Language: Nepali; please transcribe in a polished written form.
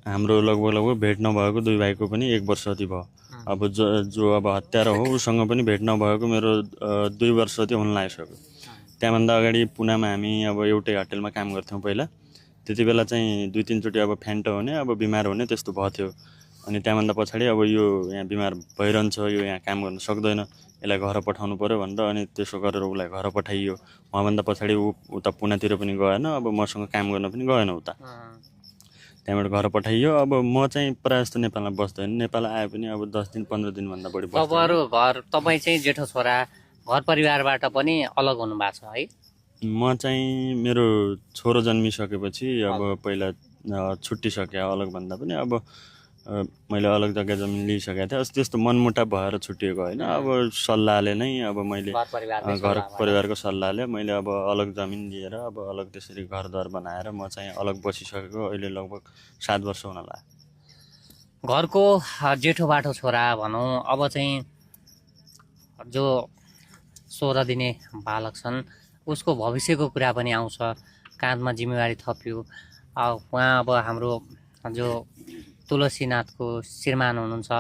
हाम्रो लगभग भेट नभएको दुई भाइको पनि 1 वर्ष जति भयो। अब जो अब हत्यारा हो उसँग पनि भेट नभएको मेरो 2 वर्ष जति हुन लागिसक्यो। त्यहाँभन्दा अगाडि पुनामा हामी अब एउटै होटलमा काम गर्थ्यौँ पहिला। त्यति बेला चाहिँ 2-3 चोटि अब फ्यान्ट हुने अब बिमार हुने त्यस्तो भएको थियो। अनि त्यहाँभन्दा पछाडि अब यो यहाँ बिमार भइरहन्छ, यो यहाँ काम गर्न सक्दैन, यसलाई घर पठाउनु पर्यो भनेर अनि त्यसो गरेर उसलाई घर पठाइयो। उहाँभन्दा पछाडि उता पुनातिर पनि गएन, अब मसँग काम गर्न पनि गएन उता। त्यहाँबाट घर पठाइयो। अब म चाहिँ प्रायः जस्तो नेपालमा बस्दैन, नेपाल आए पनि अब 10 दिन 15 दिनभन्दा बढी बस्दैन। तपाईँहरू घर तपाईँ चाहिँ जेठो छोरा घर परिवारबाट पनि अलग हुनु भएको छ है? म चाहिँ मेरो छोरो जन्मिसकेपछि अब पहिला छुट्टिसकेँ। अलग भन्दा पनि अब मैले अलग जग्गा जमिन लिइसकेको थिएँ। त्यस्तो मनमुटाव भएर छुट्टिएको होइन। अब सल्लाहले नै अब मैले घर परिवारको सल्लाहले मैले अब अलग जमिन लिएर अब अलग त्यसरी घरद्वार बनाएर म चाहिँ अलग बसिसकेको अहिले लगभग 7 वर्ष हुन लाग्यो। घरको जेठो बाठो छोरा भनौँ, अब चाहिँ जो 16 दिने बालक छन् उसको भविष्यको कुरा पनि आउँछ, काँधमा जिम्मेवारी थप्यो। उहाँ अब हाम्रो जो तुलसीनाथको श्रीमान हुनुहुन्छ